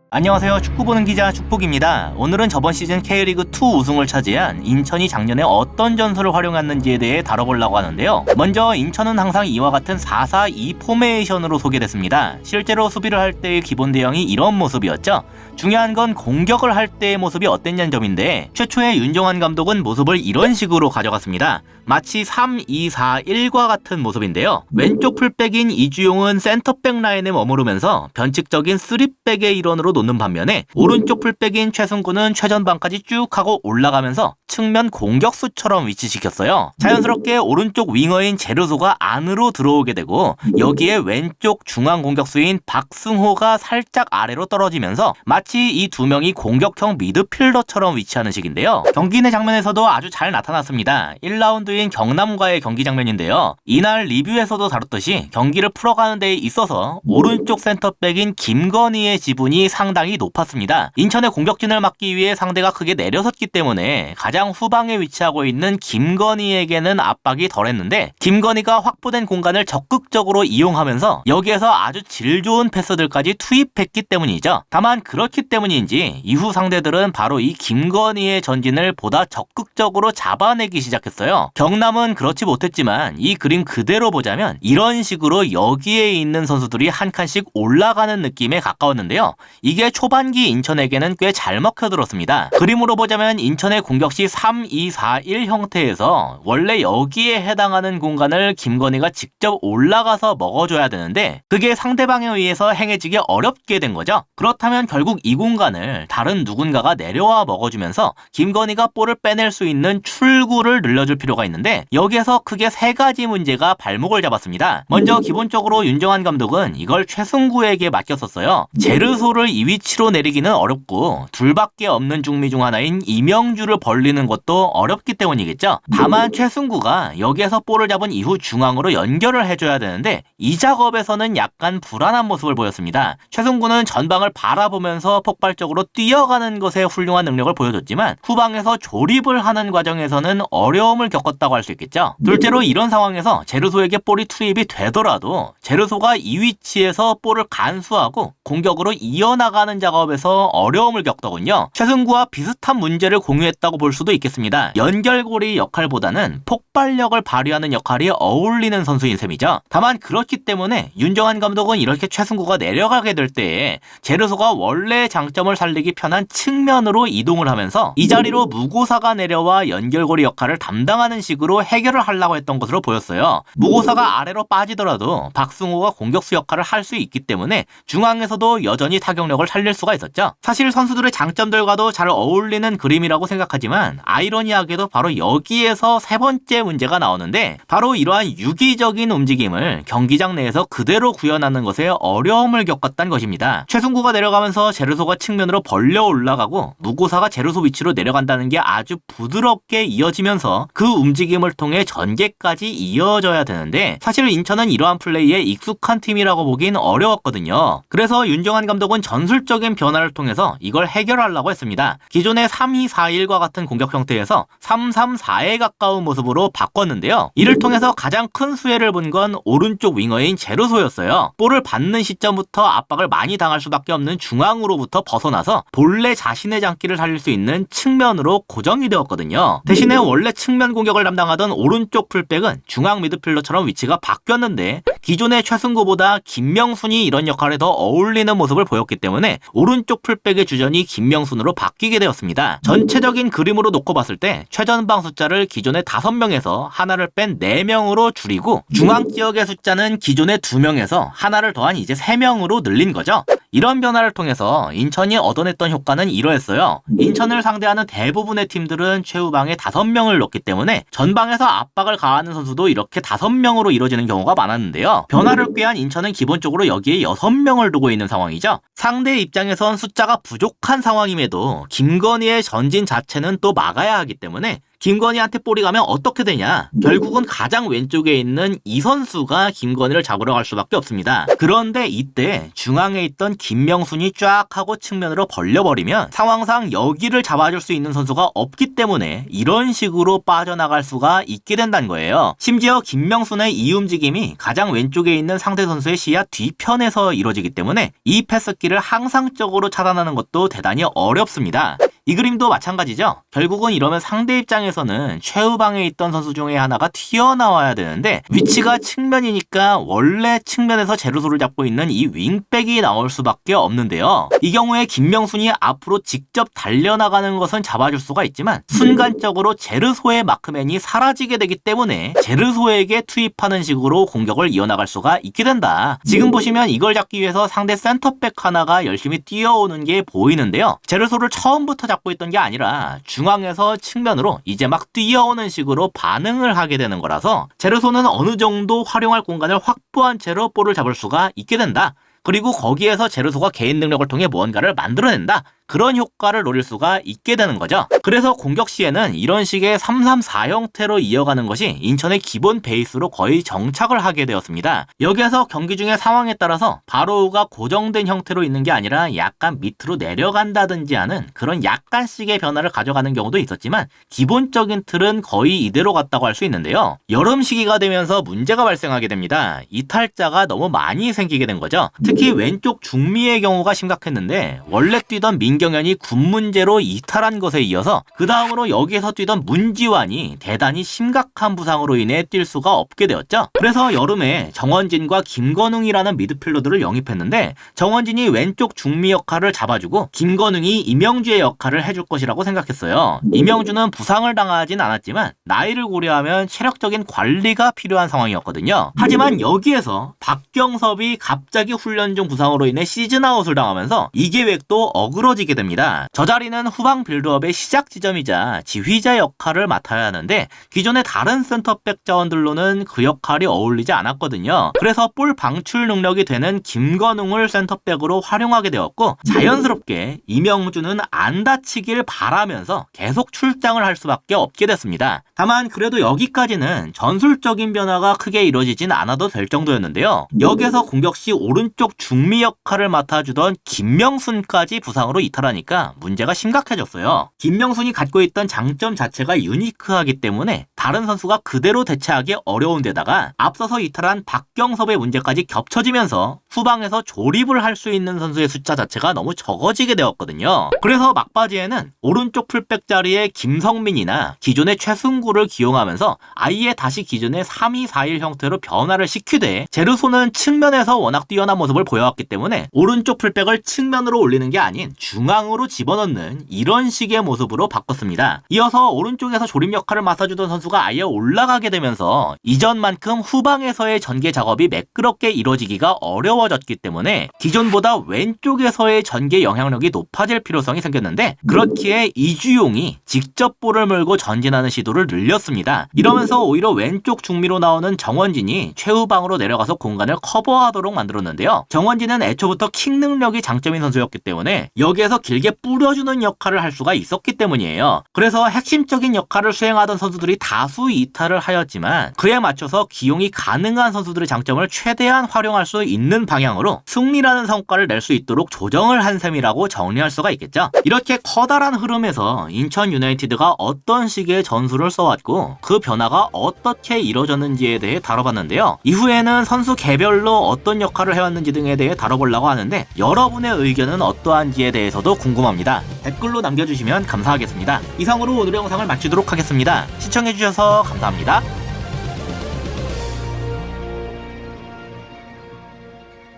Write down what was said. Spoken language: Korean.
안녕하세요. 축구 보는 기자 축복입니다. 오늘은 저번 시즌 K리그2 우승을 차지한 인천이 작년에 어떤 전술을 활용했는지에 대해 다뤄보려고 하는데요. 먼저 인천은 항상 이와 같은 4-4-2 포메이션으로 소개됐습니다. 실제로 수비를 할 때의 기본 대형이 이런 모습이었죠. 중요한 건 공격을 할 때의 모습이 어땠냐는 점인데, 최초에 윤정환 감독은 모습을 이런 식으로 가져갔습니다. 마치 3-2-4-1과 같은 모습인데요. 왼쪽 풀백인 이주용은 센터백 라인에 머무르면서 변칙적인 3백의 일원으로 놓는 반면에, 오른쪽 풀백인 최승구는 최전방까지 쭉 하고 올라가면서 측면 공격수처럼 위치시켰어요. 자연스럽게 오른쪽 윙어인 제르소가 안으로 들어오게 되고, 여기에 왼쪽 중앙 공격수인 박승호가 살짝 아래로 떨어지면서 마치 이 두 명이 공격형 미드필더처럼 위치하는 식인데요. 경기 내 장면에서도 아주 잘 나타났습니다. 1라운드인 경남과의 경기 장면인데요. 이날 리뷰에서도 다뤘듯이 경기를 풀어가는 데 있어서 오른쪽 센터백인 김건희의 지분이 상당히 높았습니다. 인천의 공격진을 막기 위해 상대가 크게 내려섰기 때문에 가장 후방에 위치하고 있는 김건희에게는 압박이 덜했는데, 김건희가 확보된 공간을 적극적으로 이용하면서 여기에서 아주 질 좋은 패스들까지 투입했기 때문이죠. 다만 그렇기 때문인지 이후 상대들은 바로 이 김건희의 전진을 보다 적극적으로 잡아내기 시작했어요. 경남은 그렇지 못했지만 이 그림 그대로 보자면 이런 식으로 여기에 있는 선수들이 한 칸씩 올라가는 느낌에 가까웠는데요. 이게 초반기 인천에게는 꽤 잘 먹혀들었습니다. 그림으로 보자면 인천의 공격 시 3-2-4-1 형태에서 원래 여기에 해당하는 공간을 김건희가 직접 올라가서 먹어줘야 되는데, 그게 상대방에 의해서 행해지기 어렵게 된 거죠. 그렇다면 결국 이 공간을 다른 누군가가 내려와 먹어주면서 김건희가 볼을 빼낼 수 있는 출구를 늘려줄 필요가 있는데, 여기에서 크게 세 가지 문제가 발목을 잡았습니다. 먼저 기본적으로 윤정환 감독은 이걸 최승구에게 맡겼었어요. 제르소를 이 위치로 내리기는 어렵고 둘밖에 없는 중미 중 하나인 이명주를 벌리는 것도 어렵기 때문이겠죠. 다만 최승구가 여기에서 볼을 잡은 이후 중앙으로 연결을 해줘야 되는데, 이 작업에서는 약간 불안한 모습을 보였습니다. 최승구는 전방을 바라보면서 폭발적으로 뛰어가는 것에 훌륭한 능력을 보여줬지만 후방에서 조립을 하는 과정에서는 어려움을 겪었다고 할 수 있겠죠. 둘째로 이런 상황에서 제르소에게 볼이 투입이 되더라도 제르소가 이 위치에서 볼을 간수하고 공격으로 이어나가는 작업에서 어려움을 겪더군요. 최승구와 비슷한 문제를 공유했다고 볼 수도 있겠습니다. 연결고리 역할보다는 폭발력을 발휘하는 역할이 어울리는 선수인 셈이죠. 다만 그렇기 때문에 윤정환 감독은 이렇게 최승구가 내려가게 될 때에 제르소가 원래의 장점을 살리기 편한 측면으로 이동을 하면서 이 자리로 무고사가 내려와 연결고리 역할을 담당하는 식으로 해결을 하려고 했던 것으로 보였어요. 무고사가 아래로 빠지더라도 박승호가 공격수 역할을 할 수 있기 때문에 중앙에서도 여전히 타격력을 살릴 수가 있었죠. 사실 선수들의 장점들과도 잘 어울리는 그림이라고 생각하지만 아이러니하게도 바로 여기에서 세 번째 문제가 나오는데, 바로 이러한 유기적인 움직임을 경기장 내에서 그대로 구현하는 것에 어려움을 겪었다는 것입니다. 최승구가 내려가면서 제르소가 측면으로 벌려 올라가고 무고사가 제르소 위치로 내려간다는 게 아주 부드럽게 이어지면서 그 움직임을 통해 전개까지 이어져야 되는데, 사실 인천은 이러한 플레이에 익숙한 팀이라고 보긴 어려웠거든요. 그래서 윤정환 감독은 전술적인 변화를 통해서 이걸 해결하려고 했습니다. 기존의 3-2-4-1과 같은 공격 형태에서 3-3-4에 가까운 모습으로 바꿨는데요. 이를 통해서 가장 큰 수혜를 본 건 오른쪽 윙어인 제르소였어요. 볼을 받는 시점부터 압박을 많이 당할 수밖에 없는 중앙으로부터 벗어나서 본래 자신의 장기를 살릴 수 있는 측면으로 고정이 되었거든요. 대신에 원래 측면 공격을 담당하던 오른쪽 풀백은 중앙 미드필더처럼 위치가 바뀌었는데, 기존의 최승구보다 김명순이 이런 역할에 더 어울리는 모습을 보였기 때문에 오른쪽 풀백의 주전이 김명순으로 바뀌게 되었습니다. 전체적인 그림으로 놓고 봤을 때 최전방 숫자를 기존의 5명에서 하나를 뺀 4명으로 줄이고, 중앙 지역의 숫자는 기존의 2명에서 하나를 더한 이제 3명으로 늘린 거죠. 이런 변화를 통해서 인천이 얻어냈던 효과는 이러했어요. 인천을 상대하는 대부분의 팀들은 최후방에 5명을 넣기 때문에 전방에서 압박을 가하는 선수도 이렇게 5명으로 이루어지는 경우가 많았는데요. 변화를 꾀한 인천은 기본적으로 여기에 6명을 두고 있는 상황이죠. 상대 입장에선 숫자가 부족한 상황임에도 김건희의 전진 자체는 또 막아야 하기 때문에 김건희한테 볼이 가면 어떻게 되냐? 결국은 가장 왼쪽에 있는 이 선수가 김건희를 잡으러 갈 수밖에 없습니다. 그런데 이때 중앙에 있던 김명순이 쫙 하고 측면으로 벌려버리면 상황상 여기를 잡아줄 수 있는 선수가 없기 때문에 이런 식으로 빠져나갈 수가 있게 된다는 거예요. 심지어 김명순의 이 움직임이 가장 왼쪽에 있는 상대 선수의 시야 뒤편에서 이루어지기 때문에 이 패스길을 항상적으로 차단하는 것도 대단히 어렵습니다. 이 그림도 마찬가지죠. 결국은 이러면 상대 입장에서는 최후방에 있던 선수 중에 하나가 튀어나와야 되는데 위치가 측면이니까 원래 측면에서 제루소를 잡고 있는 이 윙백이 나올 수밖에 없는데요. 이 경우에 김명순이 앞으로 직접 달려나가는 것은 잡아줄 수가 있지만 순간적으로 제르소의 마크맨이 사라지게 되기 때문에 제르소에게 투입하는 식으로 공격을 이어나갈 수가 있게 된다. 지금 보시면 이걸 잡기 위해서 상대 센터백 하나가 열심히 뛰어오는 게 보이는데요. 제르소를 처음부터 잡고 있던 게 아니라 중앙에서 측면으로 이제 막 뛰어오는 식으로 반응을 하게 되는 거라서 제르소는 어느 정도 활용할 공간을 확보한 채로 볼을 잡을 수가 있게 된다. 그리고 거기에서 제르소가 개인 능력을 통해 무언가를 만들어낸다. 그런 효과를 노릴 수가 있게 되는 거죠. 그래서 공격 시에는 이런 식의 3-3-4 형태로 이어가는 것이 인천의 기본 베이스로 거의 정착을 하게 되었습니다. 여기에서 경기 중의 상황에 따라서 바로우가 고정된 형태로 있는 게 아니라 약간 밑으로 내려간다든지 하는 그런 약간씩의 변화를 가져가는 경우도 있었지만 기본적인 틀은 거의 이대로 갔다고 할 수 있는데요. 여름 시기가 되면서 문제가 발생하게 됩니다. 이탈자가 너무 많이 생기게 된 거죠. 특히 왼쪽 중미의 경우가 심각했는데 원래 뛰던 민경현이 군 문제로 이탈한 것에 이어서 그 다음으로 여기에서 뛰던 문지환이 대단히 심각한 부상으로 인해 뛸 수가 없게 되었죠. 그래서 여름에 정원진과 김건웅이라는 미드필더들을 영입했는데 정원진이 왼쪽 중미 역할을 잡아주고 김건웅이 이명주의 역할을 해줄 것이라고 생각했어요. 이명주는 부상을 당하진 않았지만 나이를 고려하면 체력적인 관리가 필요한 상황이었거든요. 하지만 여기에서 박경섭이 갑자기 훈련 중 부상으로 인해 시즌아웃을 당하면서 이 계획도 어그러지게 됩니다. 저 자리는 후방 빌드업의 시작 지점이자 지휘자 역할을 맡아야 하는데 기존의 다른 센터백 자원들로는 그 역할이 어울리지 않았거든요. 그래서 볼 방출 능력이 되는 김건웅을 센터백으로 활용하게 되었고 자연스럽게 이명주는 안 다치길 바라면서 계속 출장을 할 수밖에 없게 됐습니다. 다만 그래도 여기까지는 전술적인 변화가 크게 이루어지진 않아도 될 정도였는데요. 여기에서 공격 시 오른쪽 중미 역할을 맡아주던 김명순까지 부상으로 이탈하니까 문제가 심각해졌어요. 김명순이 갖고 있던 장점 자체가 유니크하기 때문에 다른 선수가 그대로 대체하기 어려운 데다가 앞서서 이탈한 박경섭의 문제까지 겹쳐지면서 후방에서 조립을 할 수 있는 선수의 숫자 자체가 너무 적어지게 되었거든요. 그래서 막바지에는 오른쪽 풀백 자리에 김성민이나 기존의 최승구를 기용하면서 아예 다시 기존의 3-2-4-1 형태로 변화를 시키되 제르소는 측면에서 워낙 뛰어난 모습을 보여왔기 때문에 오른쪽 풀백을 측면으로 올리는 게 아닌 중앙으로 집어넣는 이런 식의 모습으로 바꿨습니다. 이어서 오른쪽에서 조립 역할을 맡아주던 선수가 아예 올라가게 되면서 이전만큼 후방에서의 전개 작업이 매끄럽게 이루어지기가 어려워졌기 때문에 기존보다 왼쪽에서의 전개 영향력이 높아질 필요성이 생겼는데 그렇기에 이주용이 직접 볼을 몰고 전진하는 시도를 늘렸습니다. 이러면서 오히려 왼쪽 중미로 나오는 정원진이 최후방으로 내려가서 공간을 커버하도록 만들었는데요. 정원진은 애초부터 킥 능력이 장점인 선수였기 때문에 여기에서 길게 뿌려주는 역할을 할 수가 있었기 때문이에요. 그래서 핵심적인 역할을 수행하던 선수들이 다수 이탈을 하였지만 그에 맞춰서 기용이 가능한 선수들의 장점을 최대한 활용할 수 있는 방향으로 승리라는 성과를 낼 수 있도록 조정을 한 셈이라고 정리할 수가 있겠죠. 이렇게 커다란 흐름에서 인천 유나이티드가 어떤 식의 전술을 써왔고 그 변화가 어떻게 이루어졌는지에 대해 다뤄봤는데요. 이후에는 선수 개별로 어떤 역할을 해왔는지 등에 대해 다뤄보려고 하는데 여러분의 의견은 어떠한지에 대해서도 궁금합니다. 댓글로 남겨주시면 감사하겠습니다. 이상으로 오늘의 영상을 마치도록 하겠습니다. 시청해주셔서 감사합니다.